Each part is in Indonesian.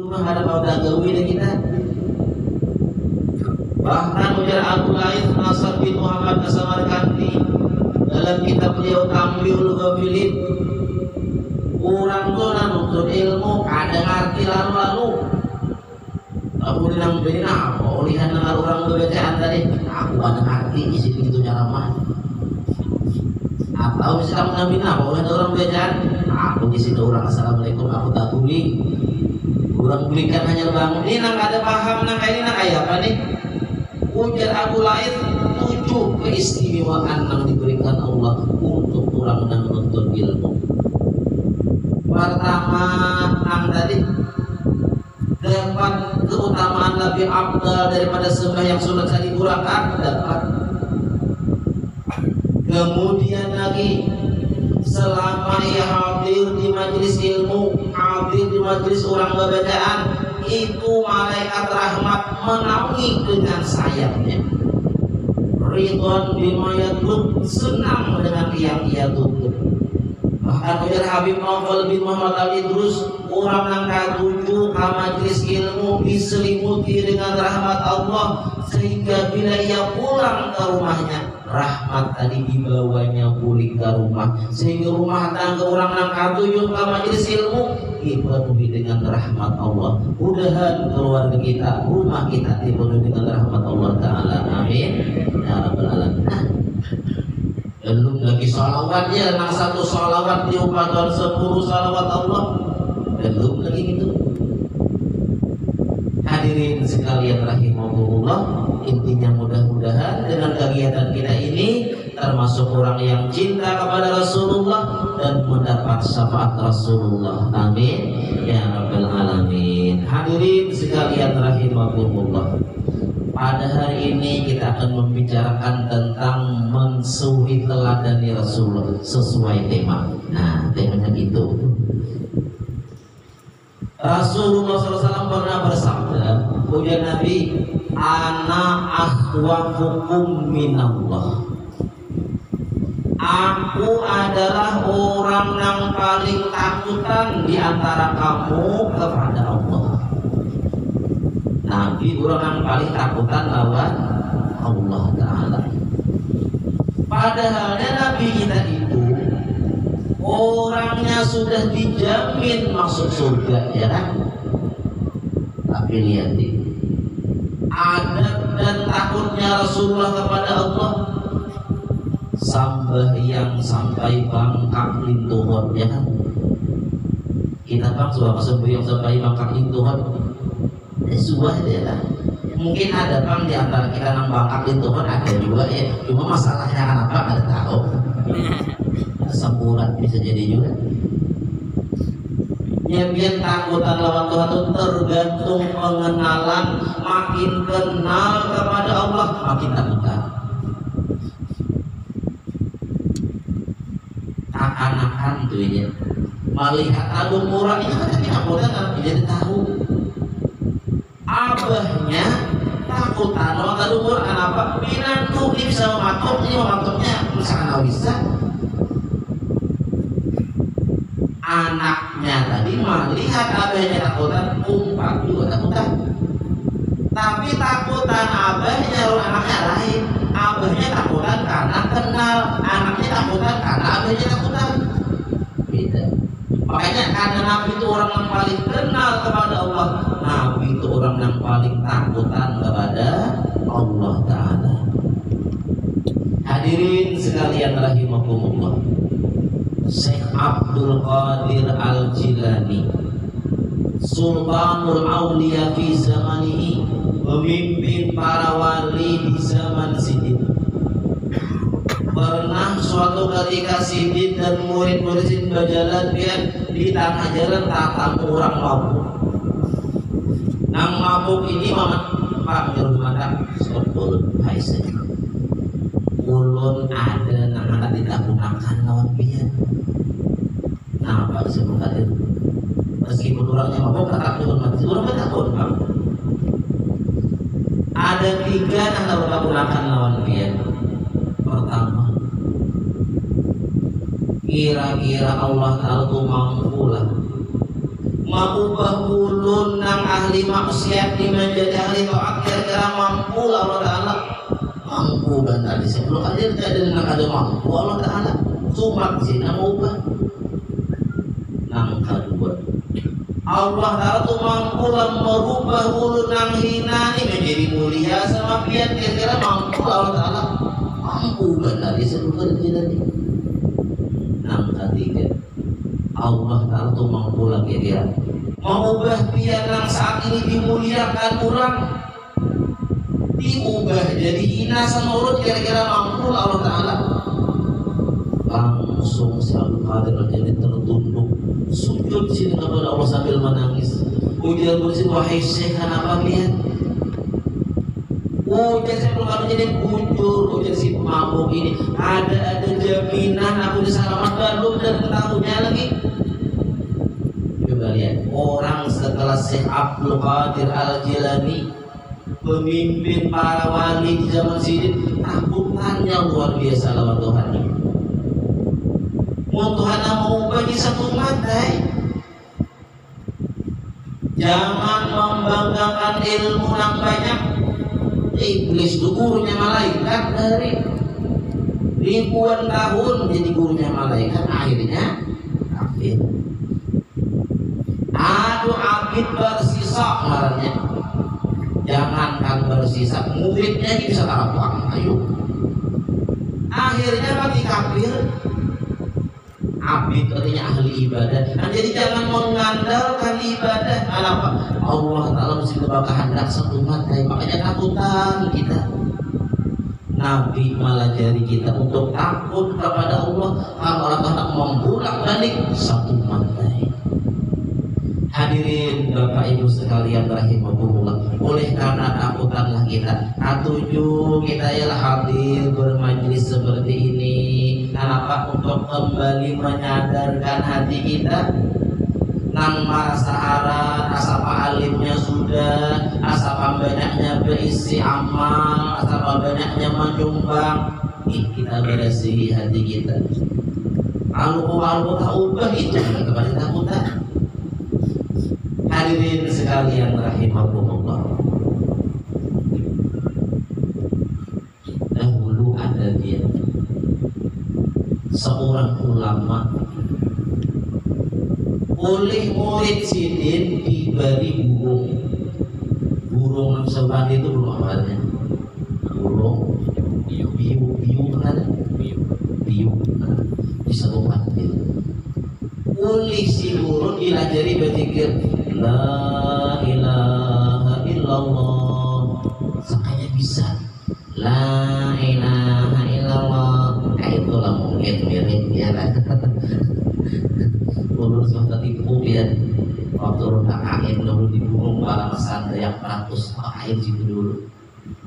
mah ada mau dagawi deh kita. Bahkan ujar Abu Laith Nasr bin Muhammad As-Samarkandi dalam kitab beliau Tamyiul Ghafilin, orang tuh nuntut ilmu kadang ngerti lalu-lalu. Aku bilang beri apa? Lihat dengan orang bacaan tadi, aku ada ngerti isi begitu cara mah. Atau bisa kamu nabi apa? Lihat orang bacaan, aku di situ orang assalamualaikum aku tak tuli. Orang belikan hanya bangun. Ini nang ada paham nang kayak ini nang kayak apa nih? Ujar Abu Laith 7 keistimewaan yang diberikan Allah untuk orang yang menuntut ilmu. Pertama nang tadi dapat keutamaan lebih afdal daripada sembahyang sunat 1000 rakaat dapat. Kemudian lagi selama ia hadir di majelis ilmu, hadir di majelis orang bacaan, itu malaikat rahmat menaungi dengan sayapnya. Ridwan bima yatlub, senang dengan yang ia tuntut. Bahkan ujar Habib Naufal bin Muhammad Al-Idrus, orang yang katuju ke majelis ilmu diselimuti dengan rahmat Allah, sehingga bila ia pulang ke rumahnya, rahmat tadi dibawanya pulang ke rumah, sehingga rumah tangga orang yang katuju ke majelis ilmu dipenuhi dengan rahmat Allah. Mudahan keluarga kita, rumah kita dipenuhi dengan rahmat Allah Ta'ala. Amin ya Rabbal Alamin. Belum lagi salawatnya, nang satu salawat diupakan 10 salawat Allah. Belum lagi itu. Hadirin sekalian rahimahullah, intinya mudah-mudahan dengan kegiatan kita ini termasuk orang yang cinta kepada Rasulullah dan mendapat syafaat Rasulullah. Amin ya Rabbal Alamin. Hadirin sekalian rahimahullah, pada hari ini kita akan membicarakan tentang mensuri teladani Rasulullah sesuai tema. Nah, temanya itu. Rasulullah SAW pernah bersabda, ujar Nabi, ana akhwafukum minallah. Aku adalah orang yang paling takutan di antara kamu kepada Allah. Nabi orang yang paling takutan lawan Allah Ta'ala. Padahalnya Nabi kita itu orangnya sudah dijamin masuk surga, ya kan? Tapi lihat nih, adab dan takutnya Rasulullah kepada Allah sambahyang sampai bangkak lintuhon, ya kan? Kita bang sudah sembahyang sampai bangkak lintuhon, sesuai dia lah. Mungkin ada bang di antara kita nang bangkak lintuhon, ada juga ya. Cuma masalahnya kenapa ada tahu? Semburat bisa jadi juga. Ya biar takutan lawan Tuhan itu tergantung pengenalan. Makin kenal kepada Allah, makin takutan. Anak-anak tuh ya, melihat agung murah itu kan tapi takutan kan jadi tahu. Abahnya takutan lawan agung murah kenapa? Binatu dia bisa mematok, ini mematoknya misalkan bisa. Anaknya tadi melihat abahnya takutan, umpat juga takutan. Tapi takutan abahnya anaknya lain. Abahnya takutan karena kenal, anaknya takutan karena abahnya takutan. Beda. Makanya karena Nabi itu orang yang paling kenal kepada Allah, Nabi itu orang yang paling takutan kepada Allah Ta'ala. Hadirin sekalian rahimakumullah, Syekh Abdul Qadir Al-Jilani, Sultanul Auliya fi zamanihi, pemimpin para wali di zaman Sidin. Pernah suatu ketika Sidin dan murid-murid Sidin berjalan di tengah jalan tatap orang mabuk. Nang mabuk ini Pak Mirumata sebut Haisen. Ulun ada nang anak ditakunakan lawan biar. Nah, Pak disebut hadir. Meskipun orangnya mabuk, takut mati. Orang takut, Pak. Ada 3 yang ditakunakan lawan biar. Pertama, kira-kira Allah Ta'ala itu mampu lah mengubah ulun nang ahli maksiat di menjadi ahli taat, kira-kira mampu Allah Ta'ala? Mampu benar di sebelum hadir ada mampu Allah Ta'ala cuma zina ubah. Nang kedua, Allah Ta'ala tuh mampu merubah ulun nang hina ini menjadi mulia sama pian, kira-kira mampu Allah Ta'ala? Mampu benar di sebelum hadir. Nang ketiga, Allah Ta'ala tuh mampu lagi dia mengubah pian yang saat ini dimuliakan orang diubah jadi hina sama urut, kira-kira mampu Allah Ta'ala? Langsung si Abdul Qadir jadi tertunduk sujud sini kepada Allah sambil menangis. Ujar bersin, wahai Syekh, kenapa pian? Ujar saya belum ada jadi bujur. Ujar si pemabuk ini ada jaminan aku diselamatkan belum dan tahunya lagi. Coba lihat orang setelah Syekh Abdul Qadir Al-Jilani, pemimpin para wali di zaman sini, takutannya luar biasa lawan Tuhan. Mau Tuhan mau bagi satu matai. Jangan membanggakan ilmu yang banyak. Iblis itu gurunya malaikat dari ribuan tahun jadi gurunya malaikat, akhirnya kafir. Aduh, abid bersisa marahnya. Jangankan bersisa, muridnya ini bisa taruh ayo. Akhirnya mati kafir. Abid artinya ahli ibadah. Nah, jadi jangan mengandalkan ibadah. Kenapa? Allah Ta'ala mesti kehendak satu matai. Makanya takutan kita. Nabi malah jari kita untuk takut kepada Allah kalau Allah Ta'ala membolak balik satu matai. Hadirin Bapak Ibu sekalian rahimahumullah, oleh karena takutanlah kita. Ketujuh, kita ialah hadir bermajlis seperti ini. Kenapa? Untuk kembali menyadarkan hati kita nang merasa harat, asapa alimnya sudah, asapa banyaknya berisi amal, asapa banyaknya menyumbang. Kita berisi hati kita. Kalau tak ubah itu kembali takutan. Hadirin sekalian rahimahumullah, dahulu ada dia seorang ulama oleh murid sidin diberi burung sebandi itu belum awalnya burung biu kan bisa buat oleh si burung dilajari berpikir la ilaha illallah, sakanya bisa la ilaha illallah. Itulah mungkin mirip ya lah. Ulun sudah tipu ya waktu rundak angin dulu di gunung para pesan yang 100 air situ dulu.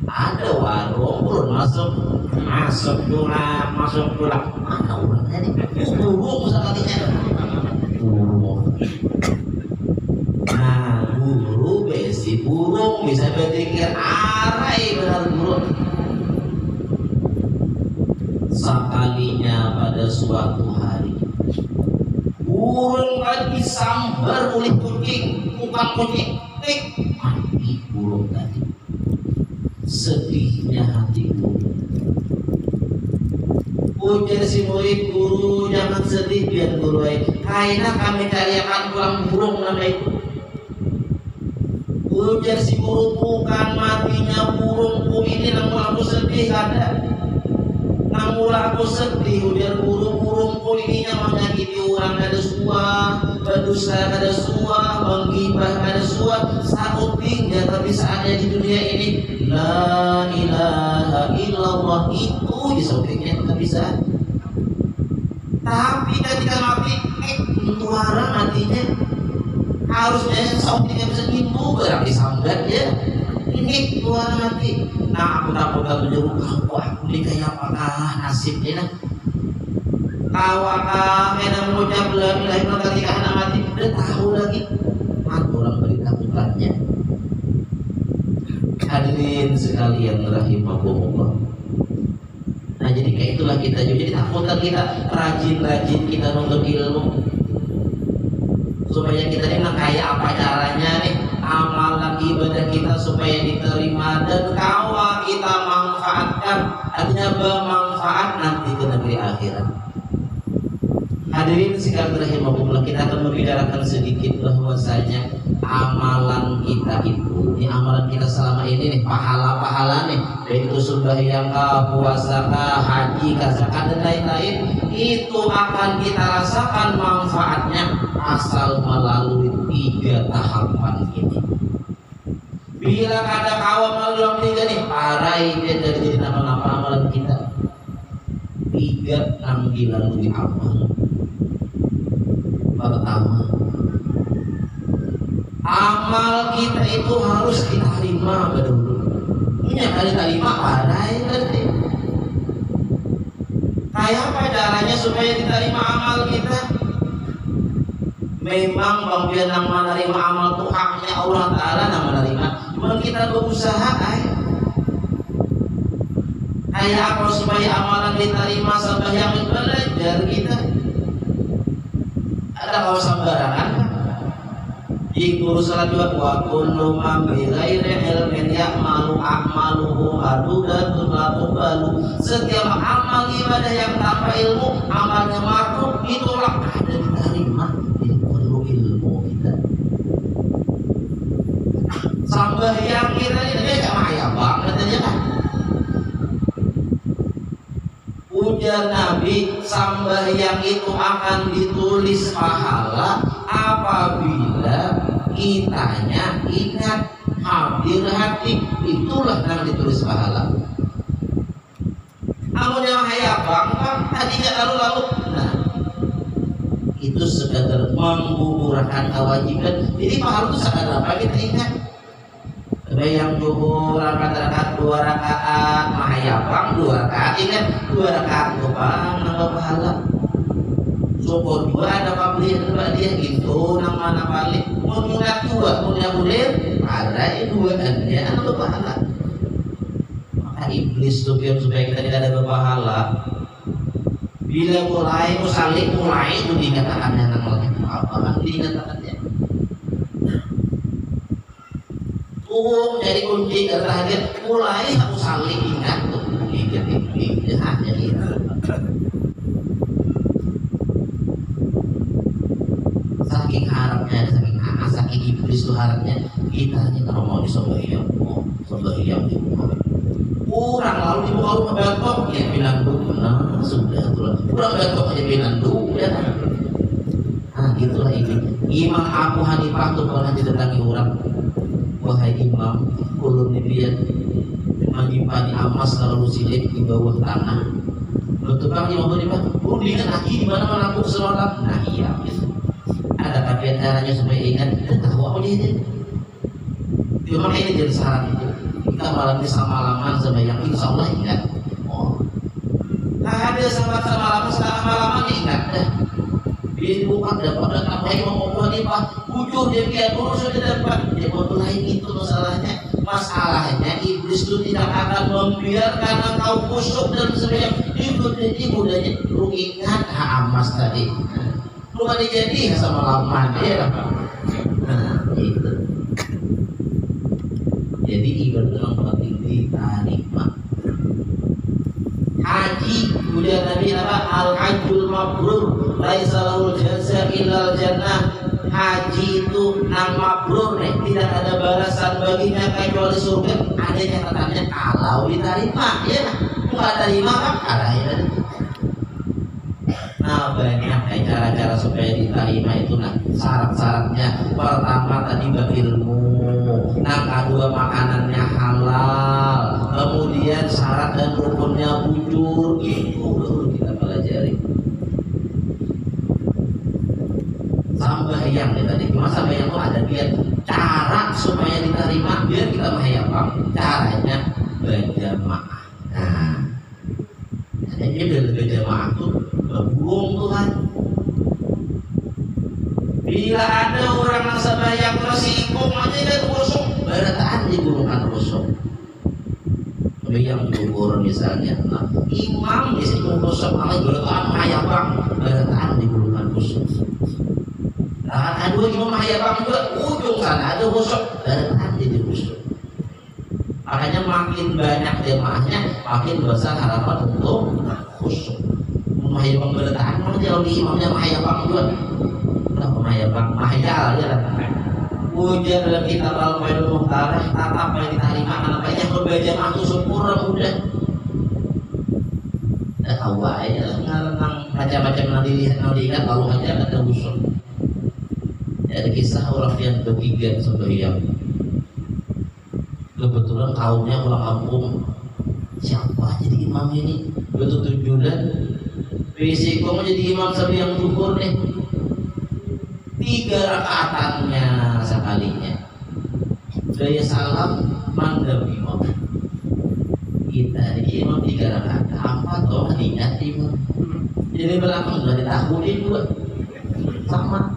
Ada warung ulun masuk pulang mana orangnya nih burung sekalinya burung. Nah, guru besi burung bisa berpikir arai benar burung. Sekalinya pada suatu hari burung lagi sambar oleh kucing, bukan kucing, mati burung tadi. Sedihnya hati burung. Ujar si murid, guru jangan sedih biar guru kaina kami cariakan pulang burung nama itu. Ujar si guru, bukan matinya burungku ini namun aku sedih ada. Namun aku sedih, ujar guru, burungku ininya menyakiti orang kada suah, berdusta kada suah, menggibah kada suah, sautingnya tapi saatnya di dunia ini la ilaha illallah itu di sampingnya tak bisa. Tapi ketika mati, suara matinya harusnya sautingnya bisa nimbu berarti sambat ya. Ini keluar mati. Nah aku takutkan menjauh aku ini kayak apakah nasibnya? Tawakah kena mengucap la ilaha illallah ketika anak mati udah tahu lagi. Mati orang beri takutannya. Hadirin sekalian rahimahumullah. Nah jadi kayak itulah kita juga. Jadi takutan kita rajin-rajin kita nuntut ilmu supaya kita ini kayak apa caranya nih amal supaya diterima dan kawa kita manfaatkan, artinya bermanfaat nanti ke negeri akhirat. Hadirin sekalian rahimahumullah, kita akan membicarakan sedikit bahwasanya amalan kita itu, ini amalan kita selama ini nih, pahala-pahala nih, baik itu sembahyang kah, puasa kah, haji kah, zakat dan lain-lain, itu akan kita rasakan manfaatnya asal melalui 3 tahapan ini. Bila kada kawan melalui 3 nih, parai dia dari jadi nama-nama amalan kita. 3 yang dilalui amal. Pertama, amal kita itu harus diterima dulu. Punya kali terima parai nanti. Kayak apa caranya supaya diterima amal kita? Memang bang yang menerima amal itu haknya Allah Ta'ala yang menerima. Cuma kita berusaha kayak apa supaya amalan diterima sampai yang belajar kita. Ada kau sembarangan di guru salat juga wa kullu man bi ghairi ilmin ya'malu a'maluhu adudatun la tuqbalu. Setiap amal ibadah yang tanpa ilmu amalnya mardud, itulah ada diterima. Ini perlu ilmu kita. Sembahyang kita ini kaya banget aja kan. Ujar Nabi, sembahyang itu akan ditulis pahala apabila kitanya ingat, hadir hati, itulah yang ditulis pahala. Amun yang hayabang tadinya lalu-lalu, nah itu sekadar menggugurkan kewajiban. Jadi pahala itu sekadar apa kita ingat. Yang zuhur rakaat 2 rakaat, mahayabang 2 rakaat, ingat 2 rakaat bang nambah pahala. Syukur 2 ada pabrik dia gitu nang mana balik. Mau ingat 2, mau boleh ada 2 dia nambah pahala. Maka iblis tuh biar supaya kita tidak ada berpahala. Bila mulai musalik mulai itu dikatakannya namanya apa? Dikatakannya. Jadi kunci terakhir mulai aku saling ingat tuh ini hanya itu. Saking harapnya, saking iblis tuh harapnya kita ini kalau mau disombahiyam di rumah. Kurang lalu di muka rumah betok ya bilang dulu, nah sudah tuh kurang betok aja bilang dulu ya kan. Nah gitulah ini. Imam Abu Hanifah tuh pernah didatangi orang. Wahai imam, ulun nibian menyimpan emas lalu silip di bawah tanah. Tukang Imam Abu Hanifah, lihat lagi di mana aku sholat. Nah iya, ada kapan caranya supaya ingat? Tahu apa dia? Cuma ini jadi syarat itu. Kita malam bisa malaman sembahyang, insya Allah ingat. Oh, ada sahabat malaman setengah malaman ingat dah. Bukan dapat apa Imam Abu Hanifah bujur dia biar lurus sudah dapat. Dia mau lain itu masalahnya. Masalahnya iblis itu tidak akan membiarkan engkau kusuk dan sebagainya. Itu budanya lu ingat emas tadi. Lu ada jadi sama lama dia. Nah itu. Jadi ibadah yang penting diterima. Haji udah Nabi apa al-hajjul mabrur laisa lahul jaza illal jannah. Haji itu nang mabrur tidak ada balasan baginya kecuali surga. Ada catatannya kalau diterima ya. Enggak terima kan ada ya. Nah banyak cara-cara supaya diterima itu nah syarat-syaratnya. Pertama tadi berilmu, nah kedua makanannya halal, kemudian syarat dan rukunnya bujur, itu baru kita pelajari. Sembahyang ya tadi, cuma sembahyang itu ada biar cara supaya diterima biar kita menghayapkan caranya berjamaah. Nah, jadi biar berjamaah itu berburung Tuhan. Bila ada orang yang sembahyang terus ikut aja dan rusuk, berataan digulungkan rusuk. Yang gugur misalnya, nah, imam biasanya rusuk malah berataan menghayapkan, berataan digulungkan rusuk. Nah, kedua imam menghayapkan juga ujung sana ada rusuk, berataan jadi rusuk. Makanya makin banyak jemaahnya, makin besar harapan untuk khusyuk. Mahayabang bertahan mana jauh di imamnya mahayabang juga. Kenapa mahayabang? Mahayal ya lah. Ujian dalam kitab Al-Faidul Muhtarah, tata apa yang diterima, anaknya berbaca waktu sempurna udah. Dah tahu aja, tentang macam-macam nanti lihat lalu aja ada usul. Ada kisah orang yang bertiga sembahyang. Kebetulan kaumnya pulang kampung. Siapa jadi imam ini? Betul tujuan. Risiko mau jadi imam sembahyang zuhur nih. 3 rakaatannya sekalinya. Daya salam mandam imam. Kita ini imam 3 rakaat. Apa toh niat imam? Jadi belakang sudah ditakutin juga. Sama.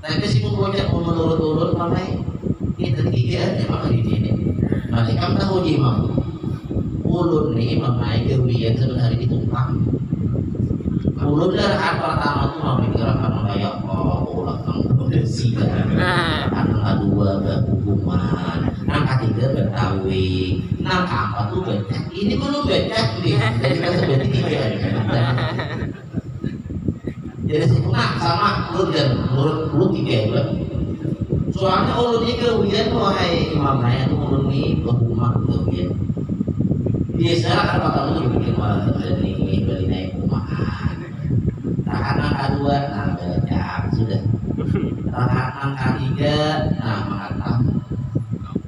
Tapi sih mau bocah mau menurut-urut pakai kita 3 aja maka di sini. Masih kamu tahu imam. Ulun nih imam naik kerugian sebenarnya ditumpang. Ulun rakaat pertama tuh mau pikirkan kayak ulang bersih angka 2 berhubungan, angka 3 bertawi, angka 4 tuh becak. Ini belum becak nih, jadi kan seperti 3. Jadi nah sama menurut dan menurut 3 juga. Soalnya ulun ini kerugian wahai imam naya tuh ulun ini berhubungan kerugian. Biasanya kan pertama tuh dibikin malah ini beli naik rumahan. Rakaat angka 2, nah becak sudah. Rakaat angka 3, nah mengatakan.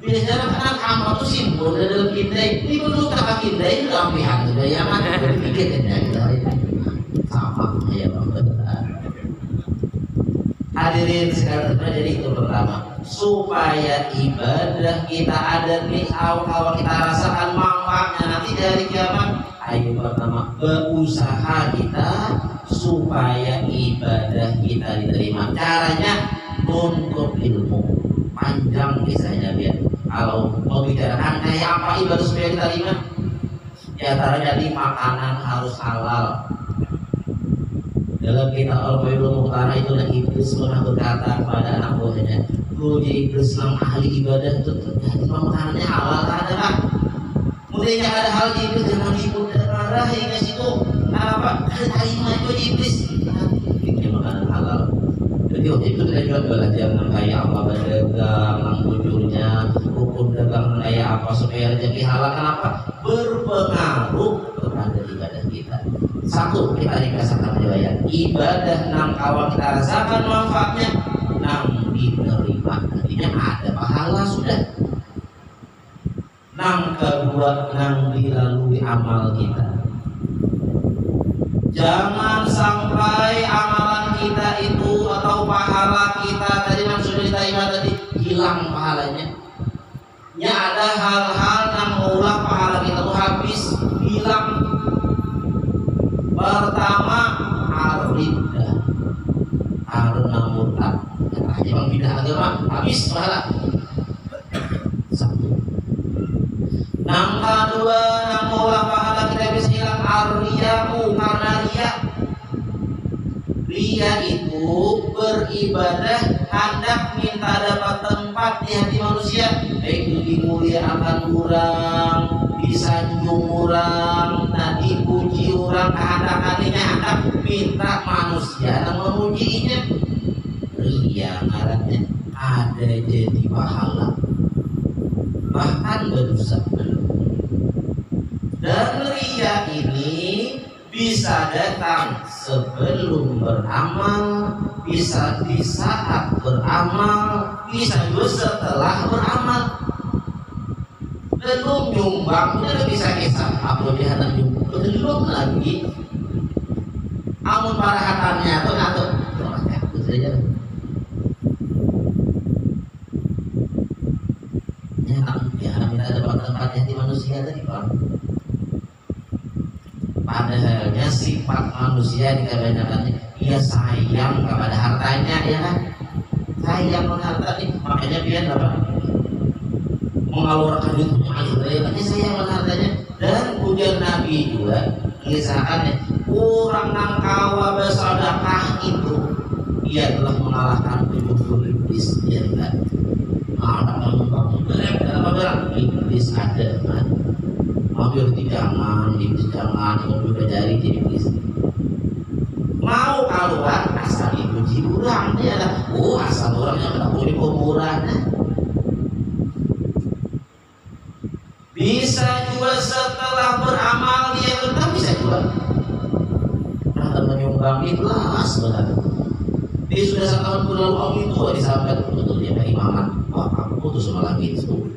Biasanya kan kamu tuh simpul dalam kita. Ini perlu kakak kita ini lampihan sudah ya kan. Pikir kita sama ya bang. Hadirin sekalian, jadi itu pertama supaya ibadah kita ada nih awal kita rasakan manfaatnya nanti dari kiamat. Ayo pertama berusaha kita supaya ibadah kita diterima. Caranya nuntut ilmu. Panjang kisahnya biar kalau mau bicarakan kayak apa ibadah supaya diterima. Di antaranya jadi makanan harus halal. Dalam kitab Al-Faidul Muhtarah itu Iblis pernah berkata kepada anak buahnya, "Lu jadi Iblis yang ahli ibadah itu terjadi makanannya halal ada kan? Mudahnya ada hal Iblis jangan dibuat marah hingga situ. Apa? Ada terima itu Iblis. Bikin makanan halal. Jadi waktu itu kita juga belajar kayak apa berdagang, bujurnya, hukum dagang kayak apa supaya rezeki halal. Kenapa? Berpengaruh kepada ibadah kita. Satu, kita dikasahkan riwayat ibadah nang awal kita rasakan manfaatnya, nang diterima, artinya ada pahala sudah. Nang kedua, nang dilalui amal kita. Jangan sampai amalan kita itu atau pahala kita tadi yang sudah diterima tadi hilang pahalanya. Ya ada hal-hal yang mengulang pahala kita itu habis, hilang. Pertama, ar-riddah, karena murtad. Katanya bang bidah agama habis pahala. Satu. Yang kedua, yang mengulang pahala kita bisa hilang ar-riya'u, karena riya. Riya itu beribadah hendak minta dapat tempat di hati manusia, baik itu dimuliakan orang, disanjung orang, tadi puji orang, kehendak-kehendaknya hendak minta manusia yang memujinya. Riya ngarannya ada jadi pahala, bahkan berdosa. Dan riya ini bisa datang sebelum beramal, bisa di saat beramal, bisa juga setelah beramal. Belum nyumbang, udah bisa kisah apa dia hendak nyumbang, belum lagi. Amun para hatannya atau itu saja. Ya, minta dapat tempat hati manusia tadi bang. Padahalnya sifat manusia dikarenakan ia sayang kepada hartanya, ya kan? Sayang kepada harta ini, makanya dia dapat mengalurkan duitnya akhirnya sayang kepada hartanya. Dan ujar Nabi juga mengisahkannya, orang yang kawa bersedekah itu ia telah mengalahkan 70 iblis, ya kan? Ada yang berapa berang iblis iblis ada kan, mampir di jangan, mobil dari iblis. Mau keluar asal itu jurang dia lah. Oh asal orangnya nggak boleh kuburan. Bisa juga setelah beramal dia tetap bisa juga. Nah, menyumbang ikhlas benar. Dia sudah 1 tahun berlalu om itu disampaikan betul dia Pak Imaman. Wah aku putus malam itu.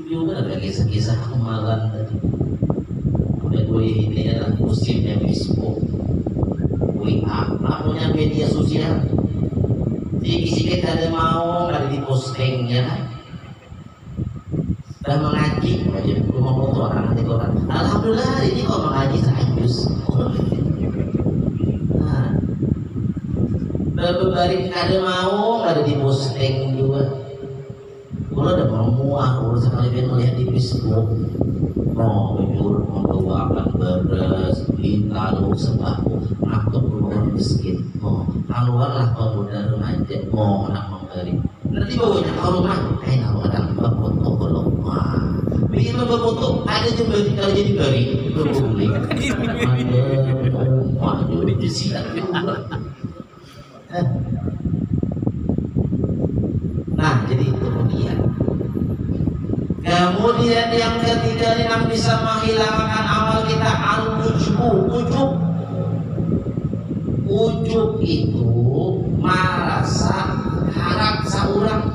Juga ada kisah-kisah kemarin tadi. Udah gue ini adalah musimnya Facebook, WA, namanya media sosial. Sedikit-sedikit ada mau ada di postingnya kan. Sudah mengaji, gue mau foto orang nanti orang. Alhamdulillah hari ini kok mengaji tahajud. Berbalik ada mau ada di posting juga. Kalau ada perempuan, kalau sekali dia melihat di Facebook, mau jujur membawakan beras, lalu sembako, atau orang miskin, mau keluarlah pemuda remaja, mau anak memberi. Nanti bawanya kalau rumah, kalau ada foto kalau bikin foto ada juga kalau jadi beri, boleh. Waduh, di sini. Nah, jadi kemudian yang ketiga yang bisa menghilangkan amal kita ujub itu merasa harap seorang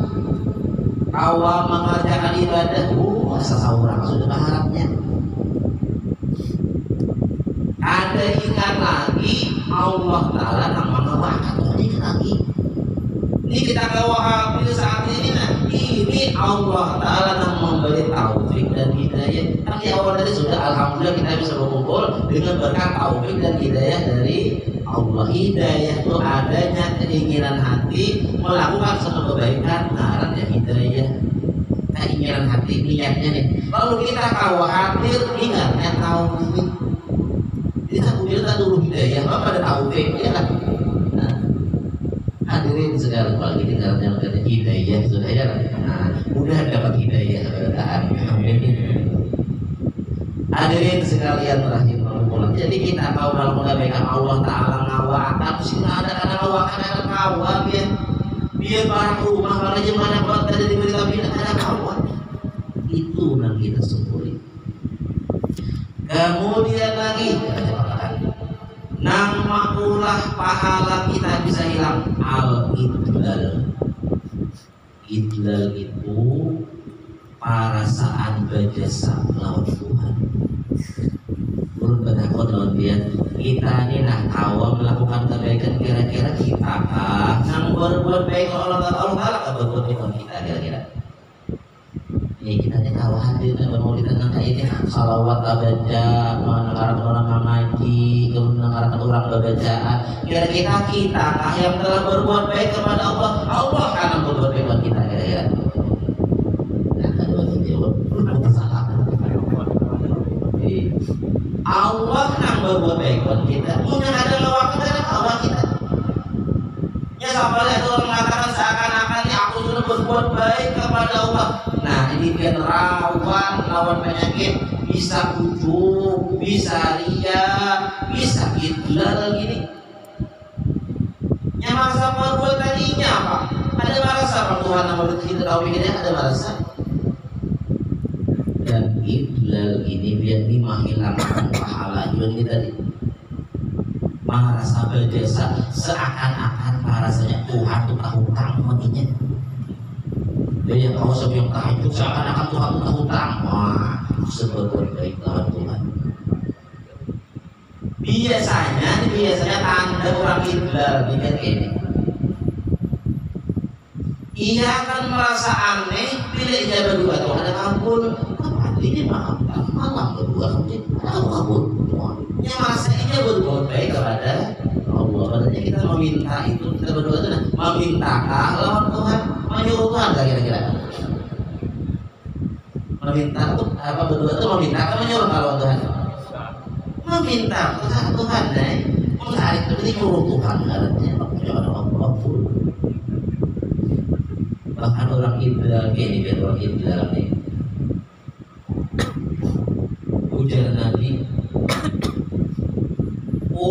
awal mengerjakan ibadah seseorang sudah berharapnya. Ada ingat lagi Allah Ta'ala yang mengeluarkan lagi. Ini kita kawal saat ini ini Allah Ta'ala yang memberi taufik dan hidayah. Kan di awal tadi sudah alhamdulillah kita bisa berkumpul dengan berkat taufik dan hidayah dari Allah. Hidayah itu adanya keinginan hati melakukan suatu kebaikan, ya hidayah. Keinginan hati niatnya nih. Lalu kita khawatir ingatnya taufik. Kita kemudian dulu hidayah, apa ada taufik ya kan? Hadirin segala pagi dengarnya ada hidayah sudah ya. Nah, mudah dapat hidayah amin. Hadirin sekalian rahimahullah. Jadi kita tahu kalau mengabaikan Allah Ta'ala ngawatan sih ada karena ngawakan ada kawan biar para rumah para jemaah buat tadi diberitahu ada kawan. Itu yang kita syukuri. Kemudian lagi nama ulah pahala kita bisa hilang al-idlal. Idlal itu perasaan berjasa lawan Tuhan. Berpendapat lawan dia. Kita ini nak tahu melakukan kebaikan kira-kira kita yang berbuat baik kalau Allah Ta'ala berbuat baik kita kira-kira. Ya kita ini tahu hadir dan bermaulid tentang ini salawat baca, mendengarkan orang mengaji, mendengarkan orang berbacaan. Kira-kira kita yang telah berbuat baik kepada Allah, Allah akan berbuat baik kepada kita kira-kira. Nah, kedua jawab, salah. Allah yang berbuat baik kepada kita. Punya ada lawan kita dan lawan kita. Ya sampai ada orang mengatakan seakan-akan aku sudah berbuat baik kepada Allah. Nah ini dia rawan lawan penyakit, bisa ujub, bisa ria, bisa idlal gini. Yang merasa berbuat tadinya apa? Ada merasa apa Tuhan nama kita tahu ini ada merasa. Dan idlal ini biar menghilangkan pahala juga ini tadi. Merasa berjasa seakan-akan rasanya Tuhan itu hutang matinya. Dia yang kau sebelum tahajud seakan-akan Tuhan itu hutang. Wah, seberbuat baik lawan Tuhan. Biasanya tanda orang idlal ini. Ia akan merasa aneh bila ia berdua Tuhan ada ampun. Ini maaf malam berdua aku kabur. Yang merasa ia berbuat baik kepada Allah. Padahal kita meminta itu kita berdua itu memintakah lawan Tuhan, menyuruh Tuhan kira-kira. Meminta itu apa berdua itu memintakah menyuruh lawan Tuhan? Meminta Tuhan deh. Mencari itu nyuruh Tuhan artinya jangan Allah. Bahkan orang idlal ini biar orang idlal nih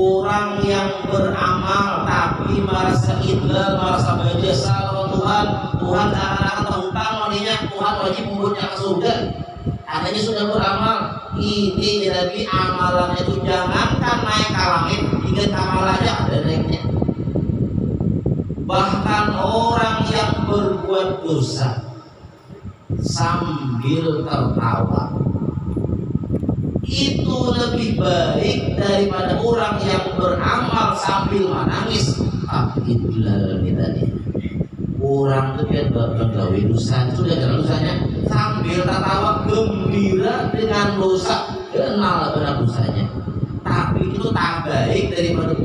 orang yang beramal tapi merasa idlal, merasa berjasa kepada Tuhan. Tuhan akan hutang maninya, Tuhan wajib membuatnya ke surga. Katanya sudah beramal. Ini jadi amalannya itu jangankan naik ke langit, 3 kamar aja ada naiknya. Bahkan orang yang berbuat dosa sambil tertawa itu lebih baik daripada orang yang beramal sambil menangis. Tapi itulah tadi orang itu biar bergawe dosa, sudah jalan dosanya sambil tertawa gembira dengan dosa, kenal benar dosanya. Tapi itu tak baik daripada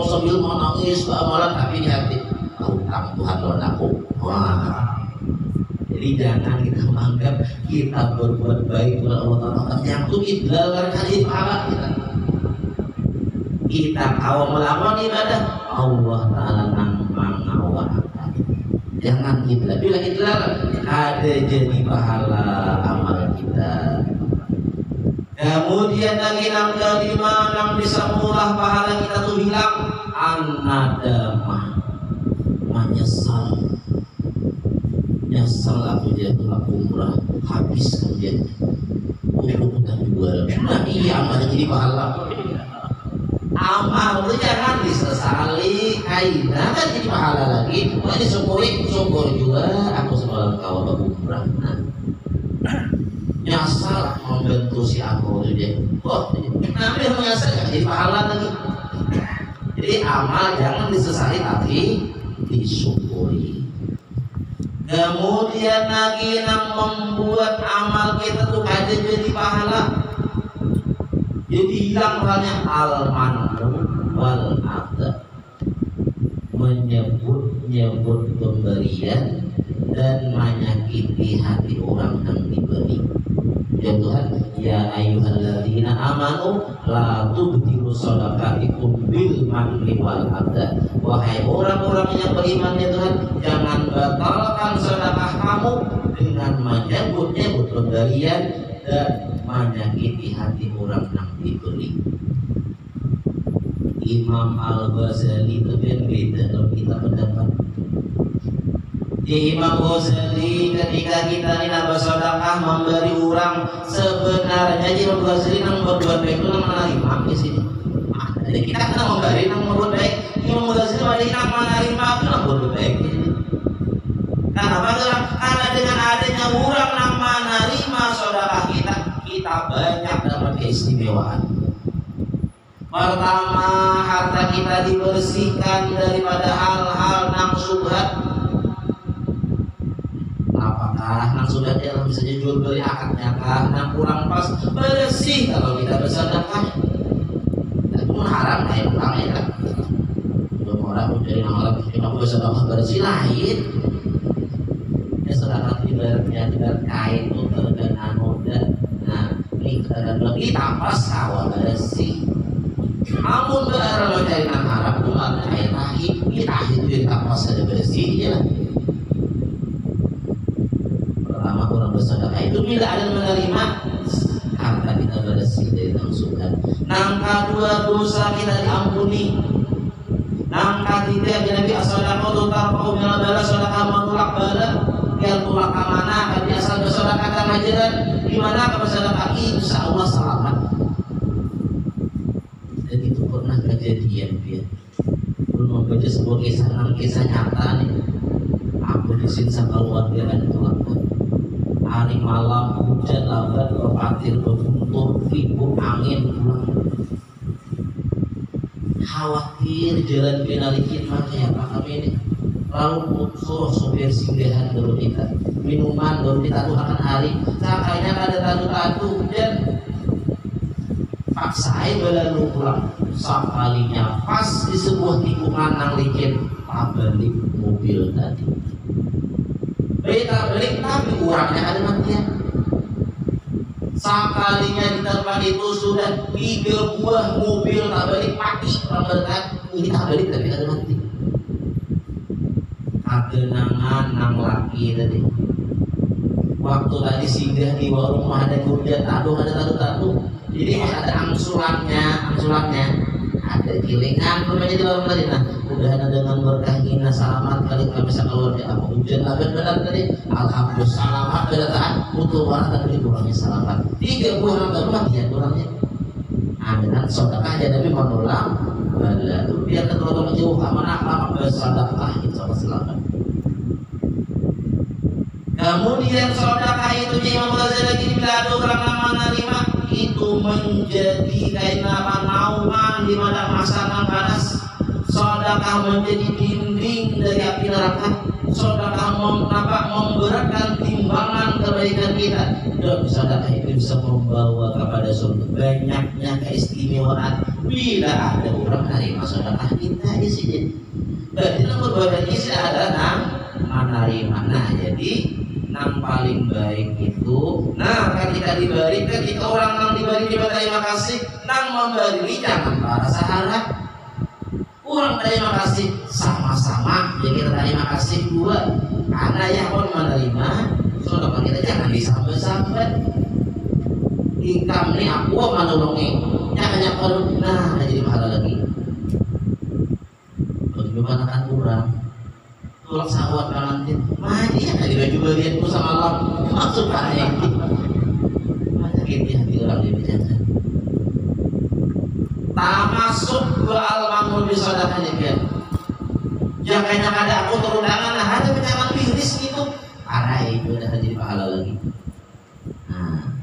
sambil menangis amalan tapi di hati utang Tuhan lawan aku. Wah. Jadi jangan kita menganggap kita berbuat baik kepada Allah Taala yang itu idlal kali pahala kita. Kita kalau melakukan ibadah Allah Taala nambang ngawak. Jangan idlal. Bila idlal ada jadi pahala amal kita. Kemudian lagi yang kelima yang bisa mengolah pahala kita tuh hilang an-nadamah, menyesal. Nyesel aku dia aku umrah habis kemudian untuk kita jual. Nah iya amal jadi pahala. Amal itu jangan disesali, kaina kan jadi pahala lagi. Wah disyukuri, syukur juga aku semalam kau umrah. Nah, nyesal membantu si aku itu dia. Oh, nanti menyesal kan jadi pahala lagi. Jadi amal jangan disesali tapi disyukuri. Kemudian lagi yang membuat amal kita tuh ada jadi pahala. Jadi hilang halnya al-manu wal adha, menyebut pemberian dan menyakiti hati orang yang diberi. Ya Tuhan, ya ayyuhalladzina amanu la tubtilu shadaqatikum bil manni wal adha. Wahai orang-orang yang beriman ya Tuhan, jangan batalkan sedekah kamu dengan menyebut-nyebut pemberian dan menyakiti hati orang yang diberi. Imam Al-Ghazali itu beda kalau kita pendapat. Di Imam Ghazali ketika kita ini bersedekah memberi orang sebenarnya Imam Ghazali yang berbuat baik itu menerima di sini. Jadi kita kena memberi yang berbuat baik. Imam Ghazali yang menerima itu yang berbuat baik. Kenapa? Karena dengan adanya orang yang menerima sedekah kita banyak dapat keistimewaan. Pertama, harta kita dibersihkan daripada hal-hal yang syubhat. Apakah yang sudah dia bisa jual beli akadnya kah yang kurang pas bersih kalau kita bersedekah. Itu haram ya pulang ya kan. Belum orang menjadi orang kita bersedekah bersih lain. Ya sedekah tidak kain untuk dan anoda. Nah ini kita pas awal bersih. Amun berarti dari nang haram bukan air nahi kita itu yang pas ada bersih ya. Orang bersedekah itu bila ada menerima harta kita bersih dari tangsukan. Nangka dua dosa kita diampuni. Nangka tiga Nabi as-sadaqatu tarfa'u min al-bala sedekah menolak bala yang tolak amanah kan asal bersedekah kan ajaran di mana ka bersedekah insyaallah selamat. Dan itu pernah kejadian dia. Belum membaca sebuah kisah nyata nih. Aku disiksa keluarga dan keluarga. Hari malam hujan lambat berpatir beruntur ribut angin pulang. Khawatir jalan penalikin makanya apa kami ini. Lalu suruh sopir singgahan baru kita minuman baru kita tuhakan hari. Cakainya ada tadu-tadu hujan. Paksain berlalu pulang. Sekalinya pas di sebuah tikungan yang licin pabalik mobil tadi. Beta balik tapi kurangnya ada matian. Sekalinya di tempat itu sudah 3 buah mobil tak balik mati pemberkat ini tak balik tapi ada mati. Kegenangan nang laki tadi. Waktu tadi singgah di warung rumah ada hujan, ada tadu. Jadi ada angsurannya ada gilingan namanya di dalam tadi. Nah, udah dengan berkah ini selamat kali kami bisa keluar di apa hujan benar tadi. Alhamdulillah selamat kedatangan butuh warna tadi kurangnya selamat. 3 bulan ke rumah dia kurangnya. Dengan sedekah aja tapi menulang bala itu biar terlalu jauh amanah bersedekah insya Allah selamat. Kemudian sedekah itu Imam Ghazali bila ada orang menerima itu menjadi kain nauman di pada masa panas. Sedekah menjadi dinding dari api neraka. Sedekah memberatkan timbangan kebaikan kita. Dan sedekah itu bisa membawa kepada surga. Banyaknya keistimewaan bila ada orang menerima sedekah kita di sini. Berarti nomor berbagi adalah menerima. Nah jadi yang paling baik itu, nah ketika diberi, ketika orang yang diberi terima kasih, nang memberi jangan merasa harap. Orang terima kasih sama-sama, ya kita terima kasih dua. Karena yang pun menerima, saudara kita jangan disambat-sambat. Ikam ini aku menolongi, jangan perlu. Nah, jadi pahala lagi. Bagaimana kan kurang? Tulang sawat pengantin, mati ya dari baju bagianku sama Allah. Maksud kayak gitu. Macam gitu hati orang dia bicara. Tak masuk ke al-mangun bisadakanya dia. Jangan ada aku turun tangan, nah ada pecahan biris gitu. Parah itu udah jadi pahala lagi. Nah,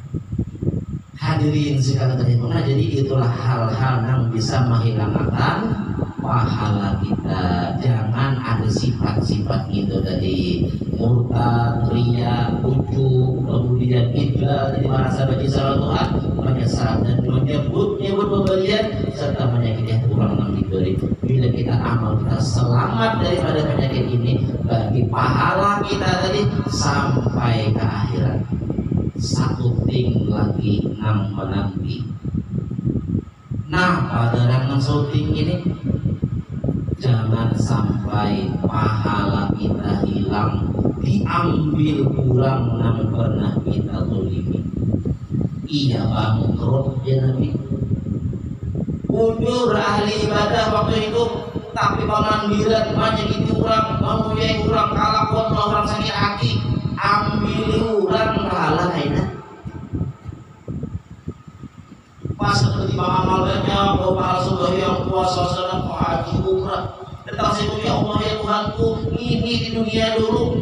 hadirin sekalian terima. Jadi itulah hal-hal yang bisa menghilangkan pahala kita. Jangan ada sifat-sifat gitu tadi murtad, riya, ujub, kemudian idlal, jadi merasa baca salat Tuhan, menyesal dan menyebut pemberian serta menyakiti hati orang yang diberi. Bila kita amal kita selamat daripada penyakit ini, bagi pahala kita tadi sampai ke akhirat. Satu ting lagi nang menanti. Nah pada yang syuting ini jangan sampai pahala kita hilang, diambil kurang yang pernah kita zalimi. Iya bangkrut ya Nabi. Ujur ahli ibadah waktu itu, tapi pamandiran banyak itu orang, mempunyai orang kalakon, orang sakit hati, ambil orang pahala kayaknya. Pas seperti amal banyak, bapak sudah yang puasa sedang haji umrah. Datang situ ya Allah ya Tuhanku, ini di dunia dulu.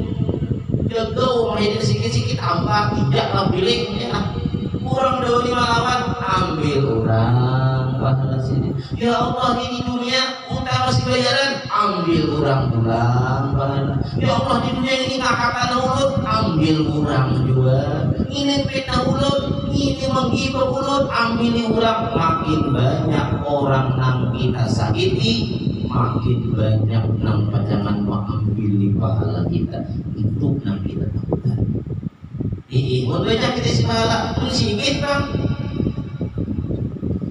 Jaga rumah ini sedikit-sedikit ambar, tidak miliknya. Kurang dari malawan, ambil orang pahala sini. Ya Allah di dunia utang masih bayaran, ambil orang pulang pahala. Ya Allah di dunia ini ngakatan ulut, ambil orang juga. Ini fitnah ulut, ini menggibah ulut, ambil orang. Makin banyak orang yang kita sakiti, makin banyak yang jangan mengambil pahala kita. Itu yang kita takutkan. Mau baca kita si pahala, itu sikit bang.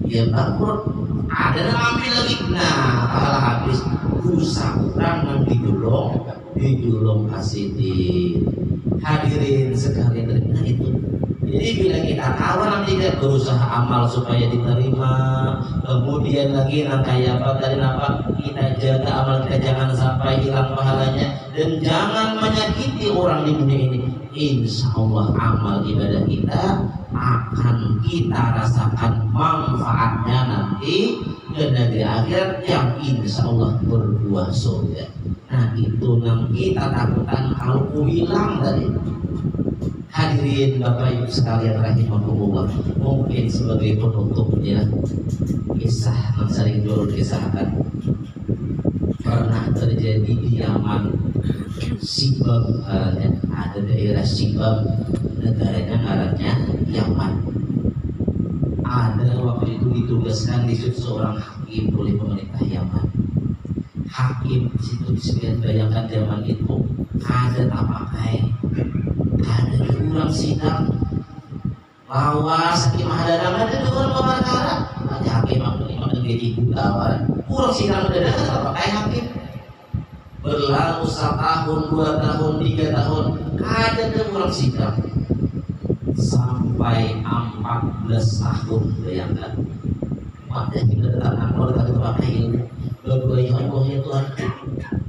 Ya bangkrut, ada yang ambil lagi. Nah, pahala habis. Rusak orang yang digulung kasih di hadirin sekalian terima itu. Jadi bila kita kawan tidak berusaha amal supaya diterima, kemudian lagi kayak apa tadi apa kita jaga amal kita jangan sampai hilang pahalanya dan jangan menyakiti orang di dunia ini. Insya Allah amal ibadah kita akan kita rasakan manfaatnya nanti ke negeri akhirat yang insya Allah berbuah surga. Nah itu yang kita takutkan kalau hilang tadi. Hadirin Bapak Ibu sekalian rahimahumullah, mungkin sebagai penutupnya kisah yang sering dulu kisahkan pernah terjadi di Yaman. Sibam ada daerah Sibam, negaranya ngarannya Yaman. Ada waktu itu ditugaskan di situ seorang hakim oleh pemerintah Yaman. Hakim di situ disebut, bayangkan zaman itu ada tapakai, ada orang sidang lawas hakim hadadang, ada orang perkara, ada hakim yang menjadi budawan, orang sidang hadadang tapakai hakim. Berlalu 1 tahun, 2 tahun, 3 tahun, ada orang sidang sampai 14 tahun, bayangkan Maknya kita datang kalau kita pakai ini berdoa Allah Tuhan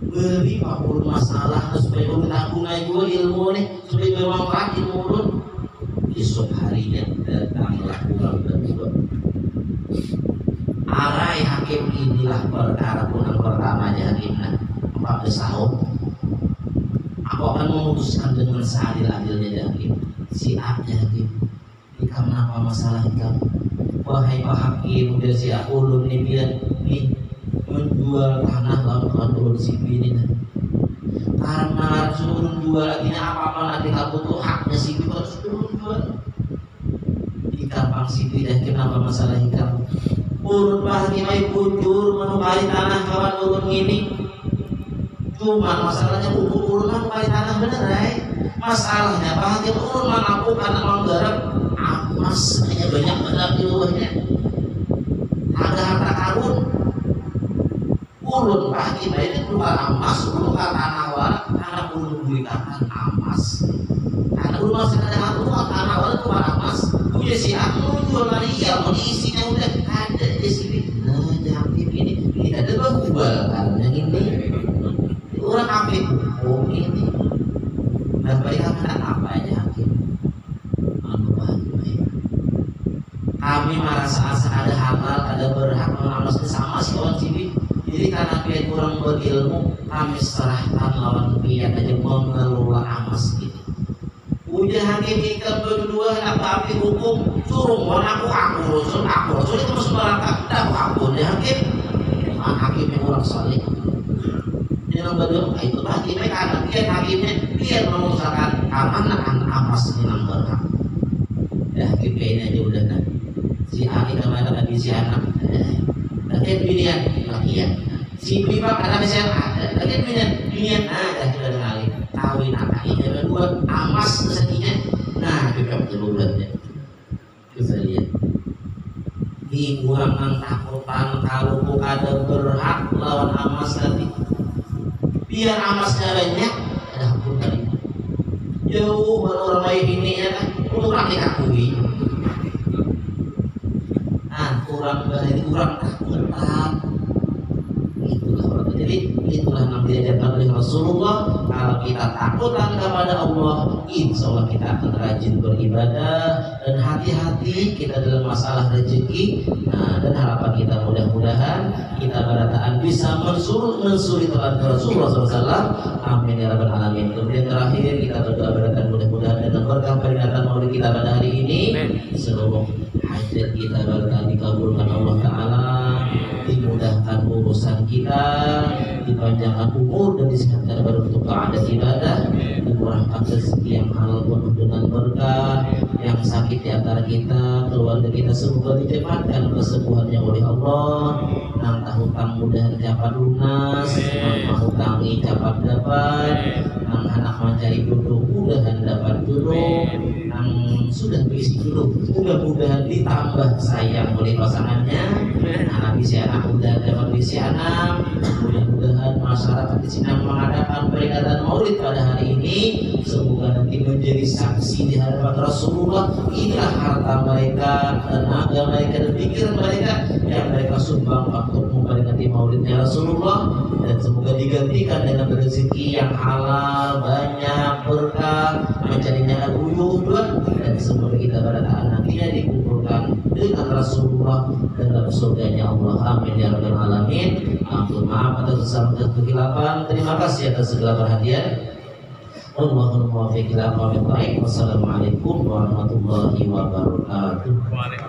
beri apapun masalah supaya kita guna juga ilmu nih supaya bermanfaat ilmu pun esok harinya datanglah pulang berdua. Arai hakim inilah perkara punang pertamanya hakimnya 14 tahun. Aku akan memutuskan dengan seadil-adilnya hakim. Siapnya hakim. Ikam apa masalah ikam? Wahai Pak Hakim, udah si aku ulun nih biar nih menjual tanah lawan kawan ulun si ini. Karena suruh jual artinya apa-apa nanti kamu tuh haknya si harus turun jual. Di kampang situ dan kenapa masalah ikam? Urut Pak Hakim bujur menukari tanah kawan ulun ini. Cuma masalahnya urut menukari tanah bener masalahnya Pak Hakim ulun mengaku karena menggarap emas hanya banyak benar di luarnya. Ada harta karun. Ulun Pak Hakim ini tukar emas, tukar tanah warak, karena ulun berikan emas. Karena ulun masih ada tukar tanah warak, tukar emas. Udah si aku jual lagi ya, mau diisinya udah ada di sini. Nah, Hakim ini ada berubah kan yang ini. Orang Hakim, oh ini. Dan mereka apa aja Hakim? Kami merasa ada halal, ada berhak mengamas sama si kawan cibi. Jadi karena pihak kurang berilmu, kami serahkan lawan pihak aja mengelola amas ini. Udah hakim ikan berdua apa api hukum suruh aku rusun itu masuk neraka. Dah aku udah hakim yang kurang saleh. Jangan berdua itu hakimnya karena pihak hakimnya dia mengusahakan keamanan amas ini yang berhak. Ya hakim ini aja udah nanti. Si Ali kemana tadi si anak nanti binian lakian si pribak ada si anak nanti binian ada kita dengali kawin anak ini berdua amas sesatinya nah kita berbulannya kita lihat di kurang takutan kalau bukan ada berhak lawan amas nanti biar amasnya banyak ada ampun tadi jauh orang lain ini ya kan kurang dikakui kurang takutan itulah orang jadi itulah yang diajarkan oleh Rasulullah kalau kita takutan kepada Allah insya Allah kita akan rajin beribadah dan hati-hati kita dalam masalah rezeki dan harapan kita mudah-mudahan kita berataan bisa mensuri Tuhan Rasulullah SAW amin ya rabbal alamin. Kemudian terakhir kita berdoa berataan mudah-mudahan dengan berkah peringatan maulid kita pada hari ini seluruh hajat kita berkah dikabulkan Allah Ta'ala, dimudahkan urusan kita, dipanjangkan umur dan disehatkan untuk keadaan ibadah, dimurahkan rezeki yang halal penuh dengan berkah, yang sakit di antara kita, keluarga kita semoga dicepatkan kesembuhannya oleh Allah, yang hutang mudah dapat lunas, yang hutangi dapat dapat, yang anak mencari jodoh mudahan dapat jodoh, yang sudah berisi jodoh mudah-mudahan ditambah sayang oleh pasangannya, anak bisi anak udah dapat bisi anak, mudah-mudahan masyarakat di sini mengadakan peringatan maulid pada hari ini semoga nanti menjadi saksi di hadapan Rasulullah. Inilah harta mereka, tenaga mereka dan pikiran mereka yang mereka sumbang untuk memperingati maulidnya Rasulullah, dan semoga digantikan dengan rezeki yang halal, banyak berkah, mencarinya uyuh dan semoga kita pada nantinya dikumpulkan dengan Rasulullah dalam surganya Allah. Amin ya rabbal alamin. Ampun maaf atas kesalahan dan kekhilapan. Terima kasih atas segala perhatian. Allahumma muwaffiq ila aqwamit thariq. Wassalamualaikum warahmatullahi wabarakatuh.